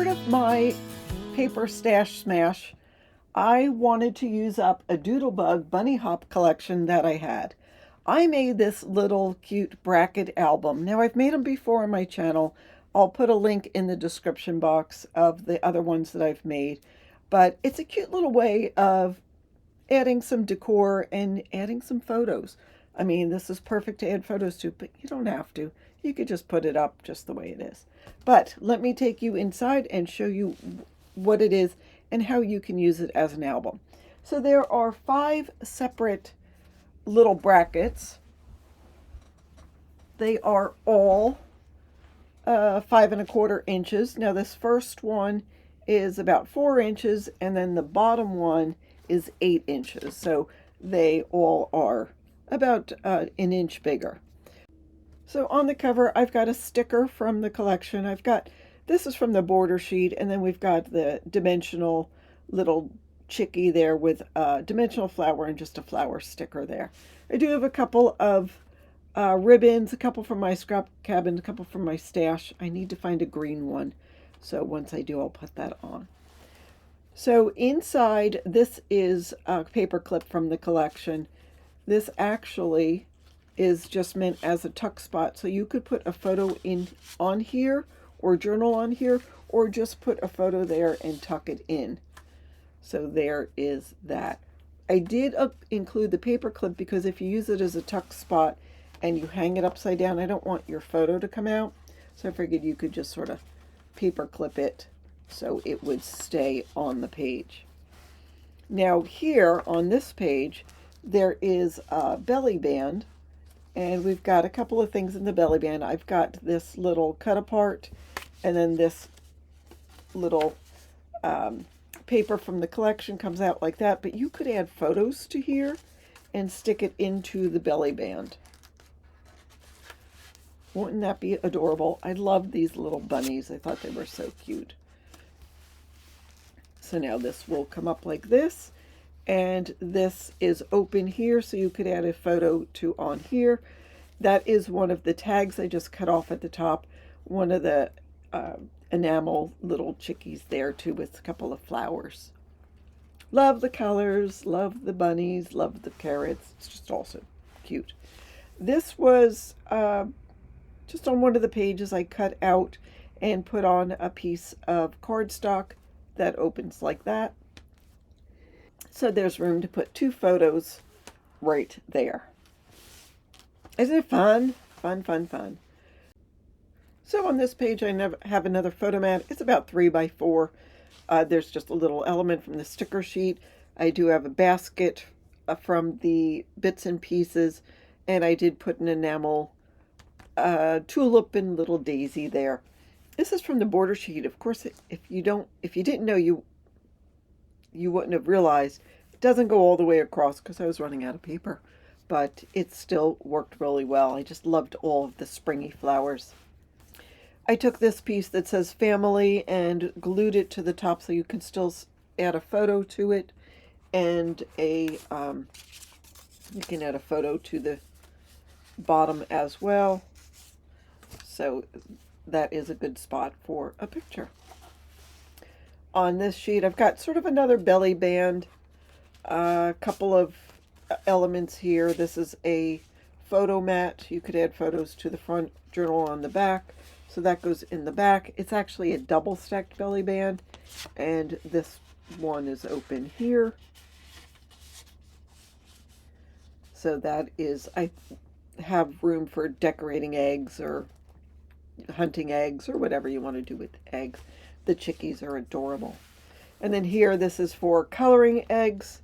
part of my paper stash smash, I wanted to use up a Doodlebug bunny hop collection that I had. I made this little cute bracket album. Now, I've made them before on my channel. I'll put a link in the description box of the other ones that I've made. But it's a cute little way of adding some decor and adding some photos. I mean, this is perfect to add photos to, but you don't have to. You could just put it up just the way it is. But let me take you inside and show you what it is and how you can use it as an album. So there are 5 separate little brackets. They are all 5¼ inches. Now this first one is about 4 inches, and then the bottom one is 8 inches. So they all are about an inch bigger. So on the cover, I've got a sticker from the collection. This is from the border sheet, and then we've got the dimensional little chickie there with a dimensional flower and just a flower sticker there. I do have a couple of ribbons, a couple from my scrap cabin, a couple from my stash. I need to find a green one. So once I do, I'll put that on. So inside, this is a paper clip from the collection. This actually is just meant as a tuck spot. So you could put a photo on here or journal on here, or just put a photo there and tuck it in. So there is that. I did include the paper clip because if you use it as a tuck spot and you hang it upside down, I don't want your photo to come out. So I figured you could just sort of paper clip it so it would stay on the page. Now here on this page, there is a belly band, and we've got a couple of things in the belly band. I've got this little cut apart, and then this little paper from the collection comes out like that, but you could add photos to here and stick it into the belly band. Wouldn't that be adorable? I love these little bunnies. I thought they were so cute. So now this will come up like this, and this is open here, so you could add a photo to on here. That is one of the tags I just cut off at the top. One of the enamel little chickies there too, with a couple of flowers. Love the colors, love the bunnies, love the carrots. It's just also cute. This was just on one of the pages I cut out and put on a piece of cardstock that opens like that. So there's room to put 2 photos right there. Isn't it fun? Fun, fun, fun. So on this page, I have another photo mat. It's about 3 by 4. There's just a little element from the sticker sheet. I do have a basket from the bits and pieces, and I did put an enamel tulip and little daisy there. This is from the border sheet. Of course, if you didn't know, you wouldn't have realized it doesn't go all the way across because I was running out of paper, but it still worked really well. I just loved all of the springy flowers. I took this piece that says family and glued it to the top so you can still add a photo to it, and you can add a photo to the bottom as well. So that is a good spot for a picture. On this sheet, I've got sort of another belly band, a couple of elements here. This is a photo mat. You could add photos to the front, journal on the back. So that goes in the back. It's actually a double stacked belly band, and this one is open here. So that is, I have room for decorating eggs or hunting eggs or whatever you want to do with eggs. The chickies are adorable. And then here, this is for coloring eggs.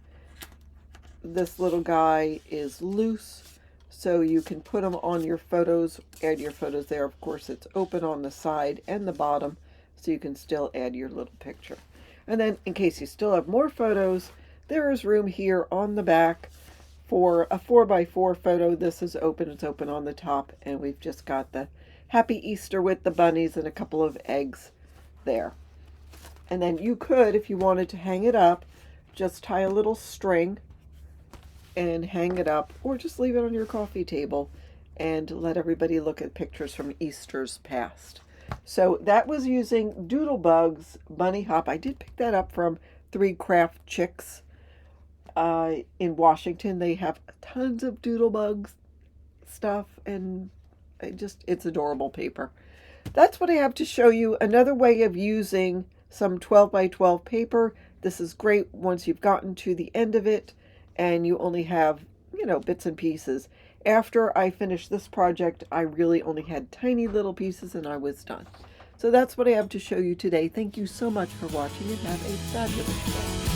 This little guy is loose, so you can put them on your photos, add your photos there. Of course, it's open on the side and the bottom, so you can still add your little picture. And then in case you still have more photos, there is room here on the back for a 4 by 4 photo. This is open, it's open on the top, and we've just got the Happy Easter with the bunnies and a couple of eggs there. And then you could, if you wanted to hang it up, just tie a little string and hang it up, or just leave it on your coffee table and let everybody look at pictures from Easter's past. So that was using Doodlebug's Bunny Hop. I did pick that up from 3 Craft Chicks in Washington. They have tons of Doodlebug stuff, and it's adorable paper. That's what I have to show you. Another way of using some 12 by 12 paper. This is great once you've gotten to the end of it and you only have, bits and pieces. After I finished this project, I really only had tiny little pieces and I was done. So that's what I have to show you today. Thank you so much for watching and have a fabulous day.